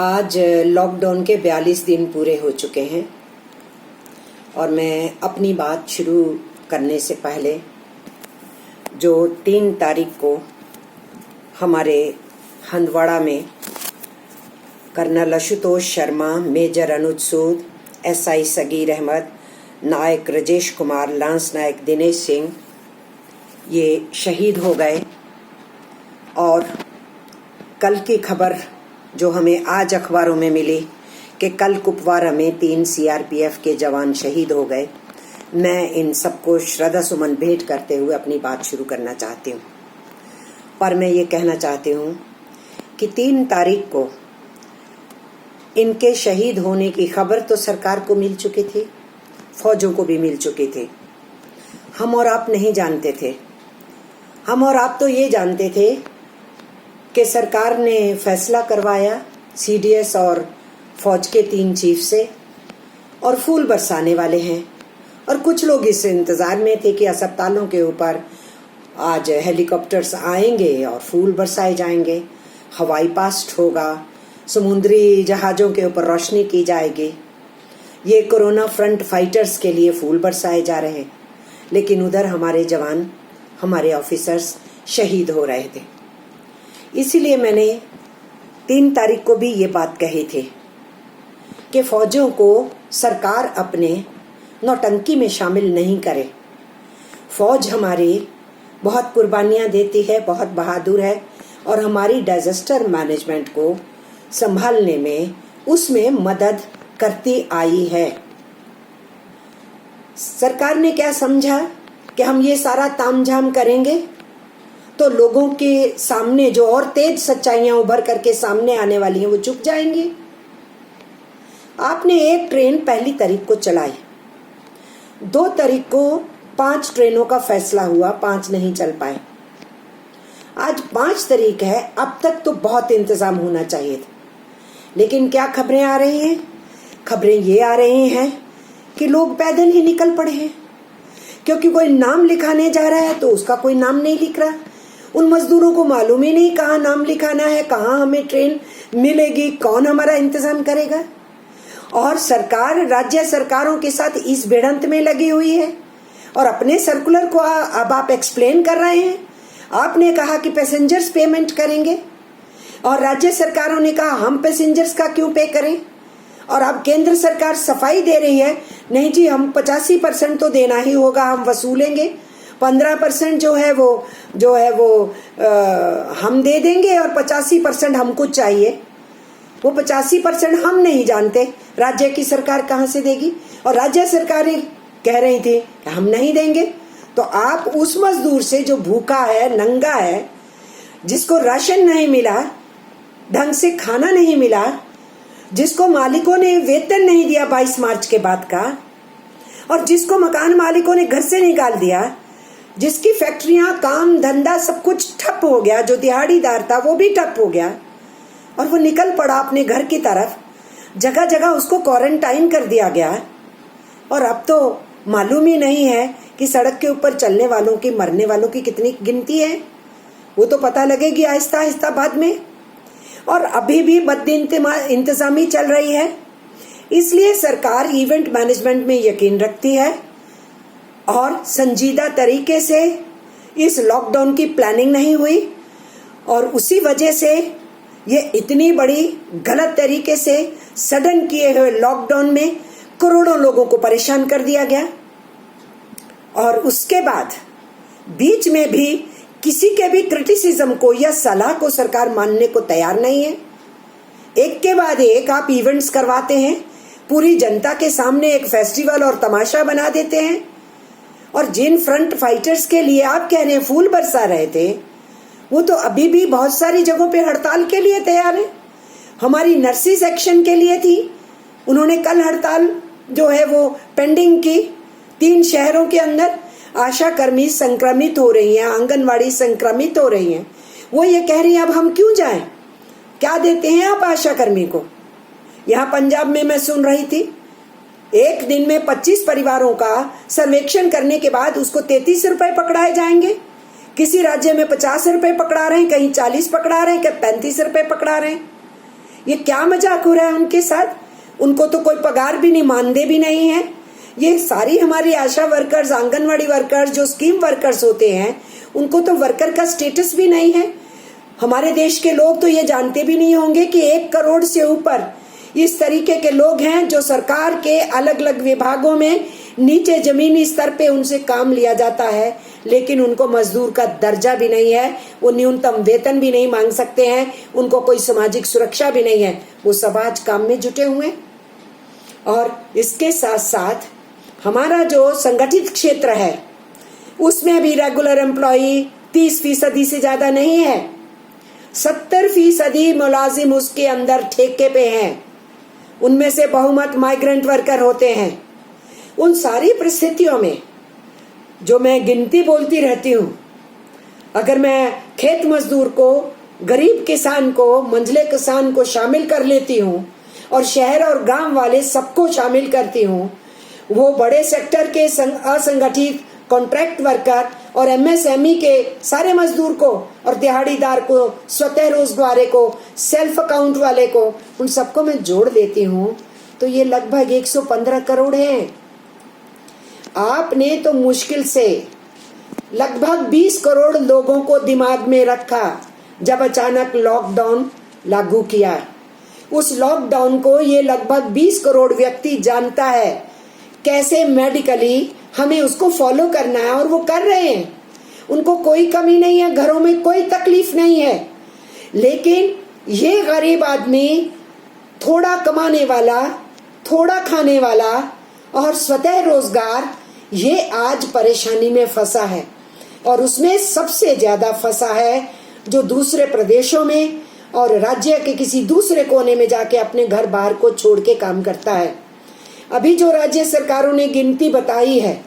आज लॉकडाउन के 42 दिन पूरे हो चुके हैं और मैं अपनी बात शुरू करने से पहले जो 3 तारीख को हमारे हंदवाड़ा में colonel Ashutosh Sharma, major Anuj Sood, SI Sagir Ahmad, नायक राजेश कुमार, लांस नायक दिनेश सिंह ये शहीद हो गए। और कल की खबर जो हमें आज अखबारों में मिली कि कल कुपवारा में 3 सीआरपीएफ के जवान शहीद हो गए, मैं इन सबको श्रद्धा सुमन भेंट करते हुए अपनी बात शुरू करना चाहती हूँ। पर मैं ये कहना चाहती हूँ कि 3 तारीख को इनके शहीद होने की खबर तो सरकार को मिल चुकी थी, फौजों को भी मिल चुकी थी। हम और आप नहीं जानते थे। हम और आप तो ये जानते थे कि सरकार ने फैसला करवाया सीडीएस और फौज के 3 चीफ से और फूल बरसाने वाले हैं। और कुछ लोग इस इंतज़ार में थे कि अस्पतालों के ऊपर आज हेलीकॉप्टर्स आएंगे और फूल बरसाए जाएंगे, हवाई पास्ट होगा, समुद्री जहाज़ों के ऊपर रोशनी की जाएगी। ये कोरोना फ्रंट फाइटर्स के लिए फूल बरसाए जा रहे हैं, लेकिन उधर हमारे जवान, हमारे ऑफिसर्स शहीद हो रहे थे। इसीलिए मैंने 3 तारीख को भी ये बात कही थी कि फौजों को सरकार अपने नौटंकी में शामिल नहीं करे। फौज हमारी बहुत कुर्बानियाँ देती है, बहुत बहादुर है और हमारी डिजास्टर मैनेजमेंट को संभालने में उसमें मदद करती आई है। सरकार ने क्या समझा कि हम ये सारा तामझाम करेंगे तो लोगों के सामने जो और तेज सच्चाइयां उभर करके सामने आने वाली हैं वो चुप जाएंगी। आपने एक ट्रेन 1 तारीख को चलाई, 2 तारीख को 5 ट्रेनों का फैसला हुआ, 5 नहीं चल पाए। आज 5 तारीख है, अब तक तो बहुत इंतजाम होना चाहिए था। लेकिन क्या खबरें आ रही हैं? खबरें ये आ रही हैं कि लोग पैदल ही निकल पड़े हैं, क्योंकि कोई नाम लिखाने जा रहा है तो उसका कोई नाम नहीं लिख रहा। उन मजदूरों को मालूम ही नहीं कहाँ नाम लिखाना है, कहाँ हमें ट्रेन मिलेगी, कौन हमारा इंतजाम करेगा। और सरकार राज्य सरकारों के साथ इस भिड़ंत में लगी हुई है और अपने सर्कुलर को अब आप एक्सप्लेन कर रहे हैं। आपने कहा कि पैसेंजर्स पेमेंट करेंगे और राज्य सरकारों ने कहा हम पैसेंजर्स का क्यों पे करें। और अब केंद्र सरकार सफाई दे रही है, नहीं जी हम 85% तो देना ही होगा, हम वसूलेंगे, 15% जो है वो हम दे देंगे और 85% हमको चाहिए। वो 85% हम नहीं जानते राज्य की सरकार कहाँ से देगी, और राज्य सरकारें कह रही थी कि हम नहीं देंगे। तो आप उस मजदूर से जो भूखा है, नंगा है, जिसको राशन नहीं मिला, ढंग से खाना नहीं मिला, जिसको मालिकों ने वेतन नहीं दिया 22 मार्च के बाद का, और जिसको मकान मालिकों ने घर से निकाल दिया, जिसकी फैक्ट्रियां, काम धंधा सब कुछ ठप हो गया, जो दिहाड़ीदार था वो भी ठप हो गया और वो निकल पड़ा अपने घर की तरफ। जगह जगह उसको क्वारंटाइन कर दिया गया और अब तो मालूम ही नहीं है कि सड़क के ऊपर चलने वालों की, मरने वालों की कितनी गिनती है। वो तो पता लगेगी आहिस्ता आहिस्ता बाद में। और अभी भी बदइंतजामी चल रही है। इसलिए सरकार इवेंट मैनेजमेंट में यकीन रखती है और संजीदा तरीके से इस लॉकडाउन की प्लानिंग नहीं हुई और उसी वजह से ये इतनी बड़ी गलत तरीके से सडन किए हुए लॉकडाउन में करोड़ों लोगों को परेशान कर दिया गया। और उसके बाद बीच में भी किसी के भी क्रिटिसिज्म को या सलाह को सरकार मानने को तैयार नहीं है। एक के बाद एक आप इवेंट्स करवाते हैं, पूरी जनता के सामने एक फेस्टिवल और तमाशा बना देते हैं। और जिन फ्रंट फाइटर्स के लिए आप कह रहे हैं फूल बरसा रहे थे, वो तो अभी भी बहुत सारी जगहों पे हड़ताल के लिए तैयार है। हमारी नर्सिस एक्शन के लिए थी, उन्होंने कल हड़ताल जो है वो पेंडिंग की। 3 शहरों के अंदर आशा कर्मी संक्रमित हो रही हैं, आंगनवाड़ी संक्रमित हो रही हैं। वो ये कह रही हैं अब हम क्यों जाएं, क्या देते हैं आप आशा कर्मी को। यहाँ पंजाब में मैं सुन रही थी, एक दिन में 25 परिवारों का सर्वेक्षण करने के बाद उसको 33 रुपए पकड़ाए जाएंगे। किसी राज्य में 50 रुपए पकड़ा रहे हैं, कहीं 40 पकड़ा रहे हैं, कहीं 35 रुपए पकड़ा रहे हैं। ये क्या मजाक हो रहा है उनके साथ? उनको तो कोई पगार भी नहीं, मानदेय भी नहीं है। ये सारी हमारी आशा वर्कर्स, आंगनवाड़ी वर्कर्स, जो स्कीम वर्कर्स होते हैं, उनको तो वर्कर का स्टेटस भी नहीं है। हमारे देश के लोग तो ये जानते भी नहीं होंगे कि 1 करोड़ से ऊपर इस तरीके के लोग हैं जो सरकार के अलग अलग विभागों में नीचे जमीनी स्तर पे उनसे काम लिया जाता है, लेकिन उनको मजदूर का दर्जा भी नहीं है, वो न्यूनतम वेतन भी नहीं मांग सकते हैं, उनको कोई सामाजिक सुरक्षा भी नहीं है। वो सब आज काम में जुटे हुए हैं। और इसके साथ साथ हमारा जो संगठित क्षेत्र है उसमें भी रेगुलर एम्प्लॉई 30% से ज्यादा नहीं है। 70% मुलाजिम उसके अंदर ठेके पे हैं। उनमें से बहुमत माइग्रेंट वर्कर होते हैं। उन सारी परिस्थितियों में जो मैं गिनती बोलती रहती हूँ, अगर मैं खेत मजदूर को, गरीब किसान को, मंझले किसान को शामिल कर लेती हूँ और शहर और गांव वाले सबको शामिल करती हूँ, वो बड़े सेक्टर के असंगठित कॉन्ट्रैक्ट वर्कर और एमएसएमई के सारे मजदूर को और दिहाड़ीदार को, स्वतः रोजगार को, सेल्फ अकाउंट वाले को, उन सबको मैं जोड़ देती हूँ तो ये लगभग 115 करोड़ है। आपने तो मुश्किल से लगभग 20 करोड़ लोगों को दिमाग में रखा जब अचानक लॉकडाउन लागू किया। उस लॉकडाउन को ये लगभग 20 करोड़ व्यक्ति जानता है कैसे मेडिकली हमें उसको फॉलो करना है, और वो कर रहे हैं। उनको कोई कमी नहीं है, घरों में कोई तकलीफ नहीं है। लेकिन ये गरीब आदमी, थोड़ा कमाने वाला, थोड़ा खाने वाला और स्वतः रोजगार, ये आज परेशानी में फंसा है। और उसमें सबसे ज्यादा फंसा है जो दूसरे प्रदेशों में और राज्य के किसी दूसरे कोने में जाके अपने घर बाहर को छोड़ के काम करता है। अभी जो राज्य सरकारों ने गिनती बताई है,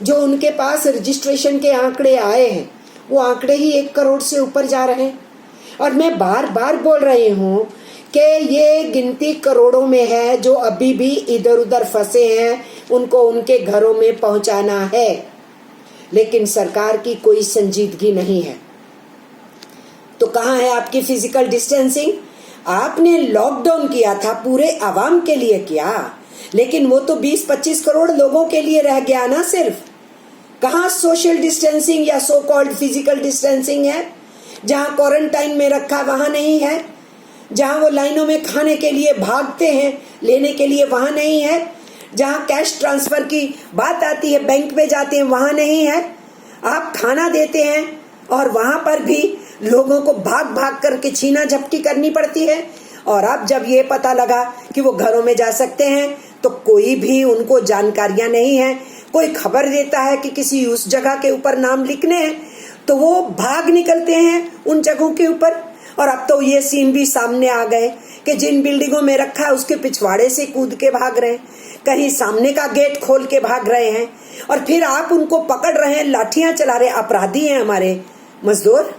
जो उनके पास रजिस्ट्रेशन के आंकड़े आए हैं, वो आंकड़े ही 1 करोड़ से ऊपर जा रहे हैं। और मैं बार बार बोल रही हूँ कि ये गिनती करोड़ों में है जो अभी भी इधर उधर फंसे हैं, उनको उनके घरों में पहुंचाना है। लेकिन सरकार की कोई संजीदगी नहीं है। तो कहाँ है आपकी फिजिकल डिस्टेंसिंग? आपने लॉकडाउन किया था, पूरे आवाम के लिए किया, लेकिन वो तो 20-25 करोड़ लोगों के लिए रह गया ना सिर्फ। कहाँ सोशल डिस्टेंसिंग या सो कॉल्ड फिजिकल डिस्टेंसिंग है? जहाँ क्वारंटाइन में रखा वहां नहीं है, जहाँ वो लाइनों में खाने के लिए भागते हैं लेने के लिए वहां नहीं है, जहाँ कैश ट्रांसफर की बात आती है बैंक में जाते हैं वहां नहीं है। आप खाना देते हैं और वहां पर भी लोगों को भाग भाग करके छीना झपटी करनी पड़ती है। और अब जब ये पता लगा कि वो घरों में जा सकते हैं तो कोई भी उनको जानकारियां नहीं है। कोई खबर देता है कि किसी उस जगह के ऊपर नाम लिखने हैं तो वो भाग निकलते हैं उन जगहों के ऊपर। और अब तो ये सीन भी सामने आ गए कि जिन बिल्डिंगों में रखा है उसके पिछवाड़े से कूद के भाग रहे हैं, कहीं सामने का गेट खोल के भाग रहे हैं, और फिर आप उनको पकड़ रहे हैं, लाठियां चला रहे। अपराधी हैं हमारे मजदूर,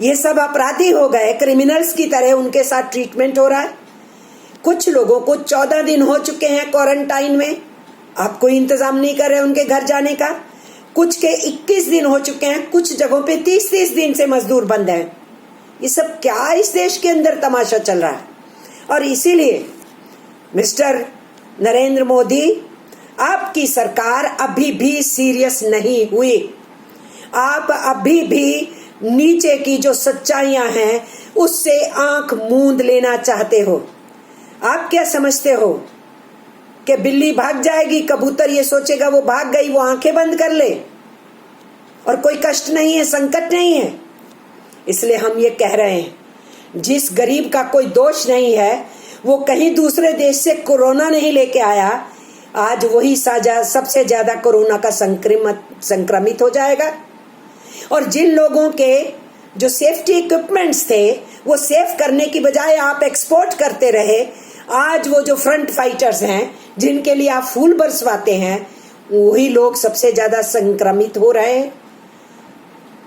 ये सब अपराधी हो गए, क्रिमिनल्स की तरह उनके साथ ट्रीटमेंट हो रहा है। कुछ लोगों को 14 दिन हो चुके हैं क्वारंटाइन में, आप कोई इंतजाम नहीं कर रहे उनके घर जाने का। कुछ के 21 दिन हो चुके हैं, कुछ जगहों पे 30-30 दिन से मजदूर बंद हैं। ये सब क्या इस देश के अंदर तमाशा चल रहा है? और इसीलिए मिस्टर नरेंद्र मोदी, आपकी सरकार अभी भी सीरियस नहीं हुई। आप अभी भी नीचे की जो सच्चाइयां हैं उससे आंख मूंद लेना चाहते हो। आप क्या समझते हो कि बिल्ली भाग जाएगी, कबूतर ये सोचेगा वो भाग गई, वो आंखें बंद कर ले और कोई कष्ट नहीं है, संकट नहीं है? इसलिए हम ये कह रहे हैं, जिस गरीब का कोई दोष नहीं है, वो कहीं दूसरे देश से कोरोना नहीं लेके आया, आज वही सबसे ज्यादा कोरोना का संक्रमित हो जाएगा। और जिन लोगों के जो सेफ्टी इक्विपमेंट्स थे वो सेफ करने की बजाय आप एक्सपोर्ट करते रहे, आज वो जो फ्रंट फाइटर्स हैं जिनके लिए आप फूल बरसवाते हैं, वही लोग सबसे ज्यादा संक्रमित हो रहे हैं।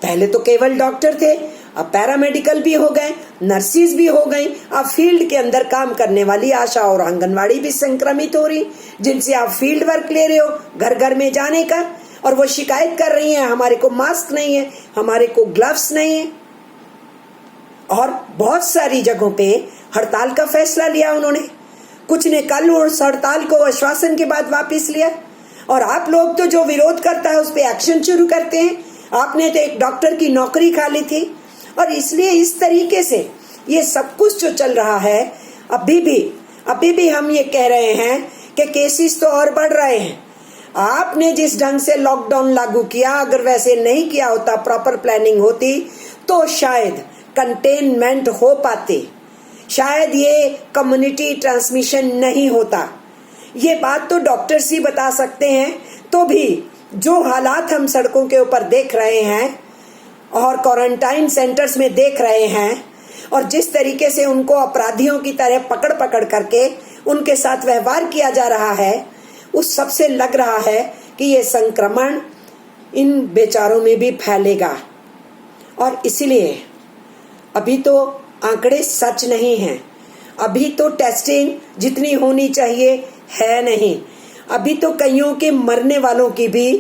पहले तो केवल डॉक्टर थे, अब पैरामेडिकल भी हो गए, नर्सिस भी हो गई, अब फील्ड के अंदर काम करने वाली आशा और आंगनवाड़ी भी संक्रमित हो रही, जिनसे आप फील्ड वर्क ले रहे हो घर घर में जाने का, और वो शिकायत कर रही हैं हमारे को मास्क नहीं है, हमारे को ग्लव्स नहीं है। और बहुत सारी जगहों पे हड़ताल का फैसला लिया उन्होंने, कुछ ने कल उस हड़ताल को आश्वासन के बाद वापस लिया, और आप लोग तो जो विरोध करता है उस पर एक्शन शुरू करते हैं। आपने तो एक डॉक्टर की नौकरी खा ली थी, और इसलिए इस तरीके से ये सब कुछ जो चल रहा है, अभी भी हम ये कह रहे हैं कि केसेस तो और बढ़ रहे हैं। आपने जिस ढंग से लॉकडाउन लागू किया, अगर वैसे नहीं किया होता, प्रॉपर प्लानिंग होती, तो शायद कंटेनमेंट हो पाते, शायद ये कम्युनिटी ट्रांसमिशन नहीं होता। ये बात तो डॉक्टर्स ही बता सकते हैं। तो भी जो हालात हम सड़कों के ऊपर देख रहे हैं और क्वारंटाइन सेंटर्स में देख रहे हैं, और जिस तरीके से उनको अपराधियों की तरह पकड़ पकड़ करके उनके साथ व्यवहार किया जा रहा है, उस सबसे लग रहा है कि ये संक्रमण इन बेचारों में भी फैलेगा। और इसलिए अभी तो आंकड़े सच नहीं हैं, अभी तो टेस्टिंग जितनी होनी चाहिए है नहीं, अभी तो कईयों के मरने वालों की भी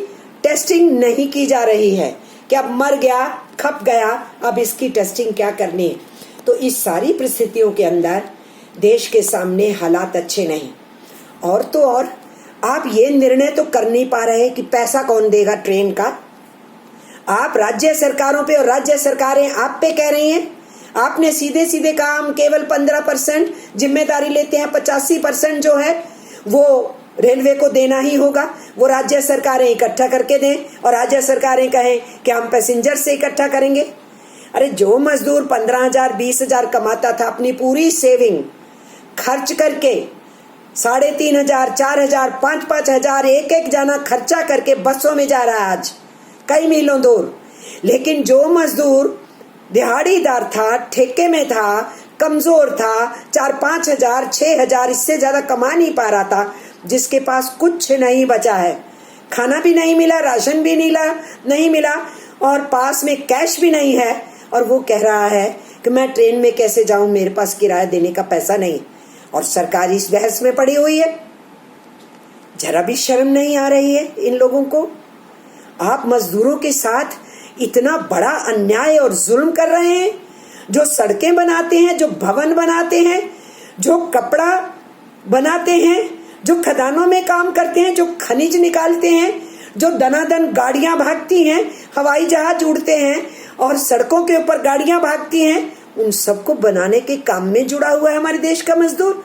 टेस्टिंग नहीं की जा रही है कि अब मर गया, खप गया, अब इसकी टेस्टिंग क्या करनी है। तो इस सारी परिस्थितियों के अंदर देश के सामने हालात अच्छे नहीं। और तो और आप ये निर्णय तो कर नहीं पा रहे कि पैसा कौन देगा ट्रेन का। आप राज्य सरकारों पे, और राज्य सरकारें आप पे कह रही हैं। आपने सीधे सीधे कहा हम केवल 15% जिम्मेदारी लेते हैं, 85% जो है वो रेलवे को देना ही होगा, वो राज्य सरकारें इकट्ठा करके दें, और राज्य सरकारें कहें कि हम पैसेंजर से इकट्ठा करेंगे। अरे जो मजदूर 15,000 20,000 कमाता था, अपनी पूरी सेविंग खर्च करके 3,500 4,000 5,000 एक जाना खर्चा करके बसों में जा रहा है आज कई मीलों दूर। लेकिन जो मजदूर दिहाड़ीदार था, ठेके में था, कमजोर था, 4-5,000 6,000 इससे ज्यादा कमा नहीं पा रहा था, जिसके पास कुछ नहीं बचा है, खाना भी नहीं मिला, राशन भी नहीं मिला, और पास में कैश भी नहीं है, और वो कह रहा है कि मैं ट्रेन में कैसे जाऊं, मेरे पास किराया देने का पैसा नहीं, और सरकार इस बहस में पड़ी हुई है। जरा भी शर्म नहीं आ रही है इन लोगों को। आप मजदूरों के साथ इतना बड़ा अन्याय और जुल्म कर रहे हैं। जो सड़कें बनाते हैं, जो भवन बनाते हैं, जो कपड़ा बनाते हैं, जो खदानों में काम करते हैं, जो खनिज निकालते हैं, जो दनादन गाड़ियां भागती हैं, हवाई जहाज उड़ते हैं और सड़कों के ऊपर गाड़ियां भागती हैं, उन सबको बनाने के काम में जुड़ा हुआ है हमारे देश का मजदूर।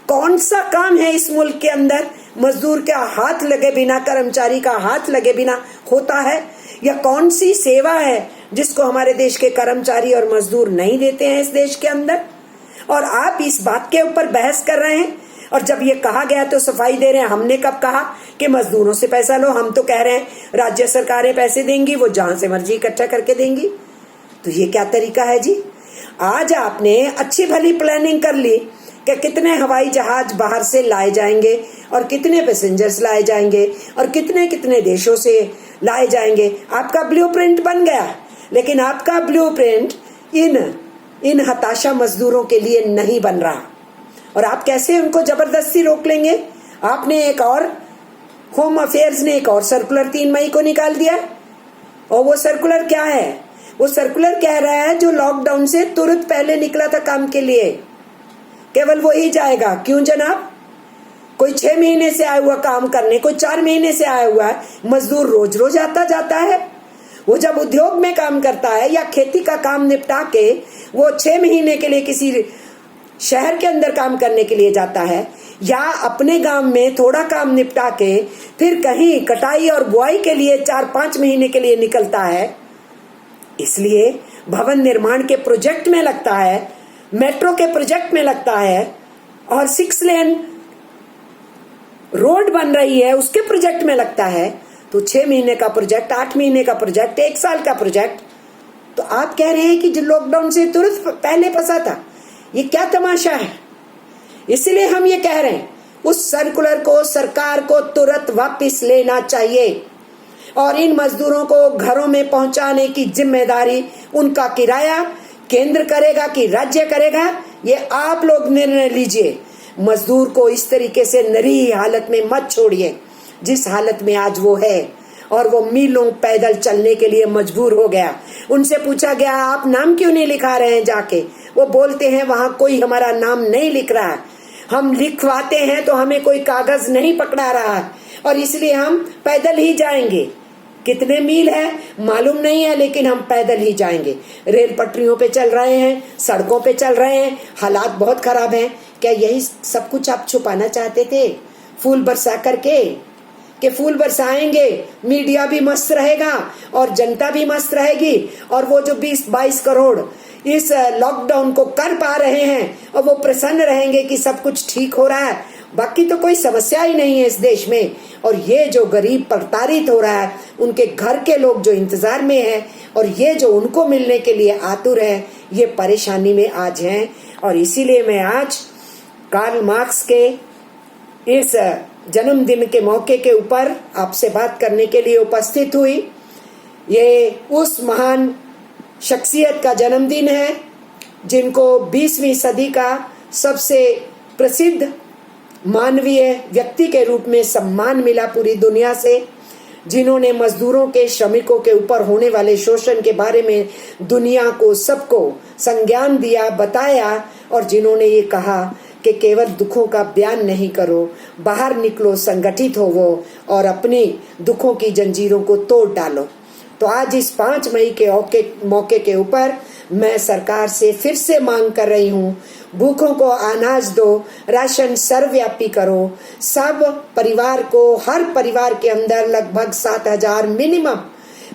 कौन सा काम है इस मुल्क के अंदर मजदूर का हाथ लगे बिना, कर्मचारी का हाथ लगे बिना होता है? या कौन सी सेवा है जिसको हमारे देश के कर्मचारी और मजदूर नहीं देते हैं इस देश के अंदर? और आप इस बात के ऊपर बहस कर रहे हैं। और जब ये कहा गया तो सफाई दे रहे हैं। हमने कब कहा कि मजदूरों से पैसा लो? हम तो कह रहे हैं राज्य सरकारें पैसे देंगी, वो जहां से मर्जी इकट्ठा करके देंगी। तो ये क्या तरीका है जी? आज आपने अच्छी भली प्लानिंग कर ली कि कितने हवाई जहाज बाहर से लाए जाएंगे और कितने पैसेंजर्स लाए जाएंगे और कितने कितने देशों से लाए जाएंगे। आपका ब्लूप्रिंट बन गया, लेकिन आपका ब्लूप्रिंट इन हताशा मजदूरों के लिए नहीं बन रहा। और आप कैसे उनको जबरदस्ती रोक लेंगे? आपने एक और, होम अफेयर्स ने एक और सर्कुलर 3 मई को निकाल दिया, और वो सर्कुलर क्या है? वो सर्कुलर कह रहा है जो लॉकडाउन से तुरंत पहले निकला था काम के लिए, केवल वो ही जाएगा। क्यों जनाब? कोई 6 महीने से आया हुआ काम करने, कोई 4 महीने से आया हुआ है मजदूर रोज रोज आता जाता है। वो जब उद्योग में काम करता है या खेती का काम निपटा के वो 6 महीने के लिए किसी शहर के अंदर काम करने के लिए जाता है, या अपने गांव में थोड़ा काम निपटा के फिर कहीं कटाई और बुआई के लिए 4-5 महीने के लिए निकलता है। इसलिए भवन निर्माण के प्रोजेक्ट में लगता है, मेट्रो के प्रोजेक्ट में लगता है, और 6 लेन रोड बन रही है उसके प्रोजेक्ट में लगता है। तो 6 महीने का प्रोजेक्ट, 8 महीने का प्रोजेक्ट, 1 साल का प्रोजेक्ट। तो आप कह रहे हैं कि जो लॉकडाउन से तुरंत पहले फंसा था, ये क्या तमाशा है? इसलिए हम ये कह रहे हैं उस सर्कुलर को सरकार को तुरंत वापस लेना चाहिए, और इन मजदूरों को घरों में पहुंचाने की जिम्मेदारी, उनका किराया केंद्र करेगा कि राज्य करेगा, ये आप लोग निर्णय लीजिए। मजदूर को इस तरीके से नरीह हालत में मत छोड़िए जिस हालत में आज वो है, और वो मीलों पैदल चलने के लिए मजबूर हो गया। उनसे पूछा गया आप नाम क्यों नहीं लिखा रहे हैं जाके? वो बोलते हैं वहां कोई हमारा नाम नहीं लिख रहा है, हम लिखवाते हैं तो हमें कोई कागज नहीं पकड़ा रहा है और इसलिए हम पैदल ही जाएंगे। कितने मील है मालूम नहीं है, लेकिन हम पैदल ही जाएंगे। रेल पटरियों पे चल रहे हैं, सड़कों पे चल रहे हैं, हालात बहुत खराब हैं। क्या यही सब कुछ आप छुपाना चाहते थे फूल बरसा करके? कि फूल बरसाएंगे, मीडिया भी मस्त रहेगा और जनता भी मस्त रहेगी, और वो जो 20-22 करोड़ इस लॉकडाउन को कर पा रहे हैं और वो प्रसन्न रहेंगे कि सब कुछ ठीक हो रहा है, बाकी तो कोई समस्या ही नहीं है इस देश में। और ये जो गरीब प्रताड़ित हो रहा है, उनके घर के लोग जो इंतजार में हैं और ये जो उनको मिलने के लिए आतुर हैं, ये परेशानी में आज हैं। और इसीलिए मैं आज कार्ल मार्क्स के इस जन्मदिन के मौके के ऊपर आपसे बात करने के लिए उपस्थित हुई। ये उस महान शख्सियत का जन्मदिन है जिनको 20वीं सदी का सबसे प्रसिद्ध मानवीय व्यक्ति के रूप में सम्मान मिला पूरी दुनिया से, जिन्होंने मजदूरों के, श्रमिकों के ऊपर होने वाले शोषण के बारे में दुनिया को, सबको संज्ञान दिया, बताया, और जिन्होंने ये कहा कि केवल दुखों का बयान नहीं करो, बाहर निकलो, संगठित होवो और अपनी दुखों की जंजीरों को तोड़ डालो। तो आज इस 5 मई के मौके के ऊपर मैं सरकार से फिर से मांग कर रही हूँ, भूखों को अनाज दो, राशन सर्वव्यापी करो, सब परिवार को, हर परिवार के अंदर लगभग 7,000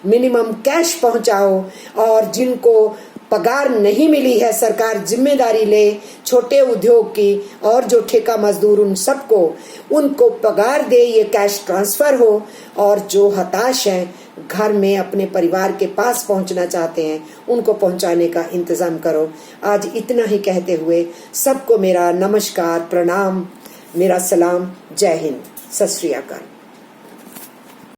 मिनिमम कैश पहुंचाओ, और जिनको पगार नहीं मिली है सरकार जिम्मेदारी ले, छोटे उद्योग की और जो ठेका मजदूर उन सबको, उनको पगार दे, ये कैश ट्रांसफर हो, और जो हताश हैं, घर में अपने परिवार के पास पहुंचना चाहते हैं, उनको पहुंचाने का इंतजाम करो। आज इतना ही कहते हुए सबको मेरा नमस्कार, प्रणाम, मेरा सलाम, जय हिंद, सत श्री अकाल।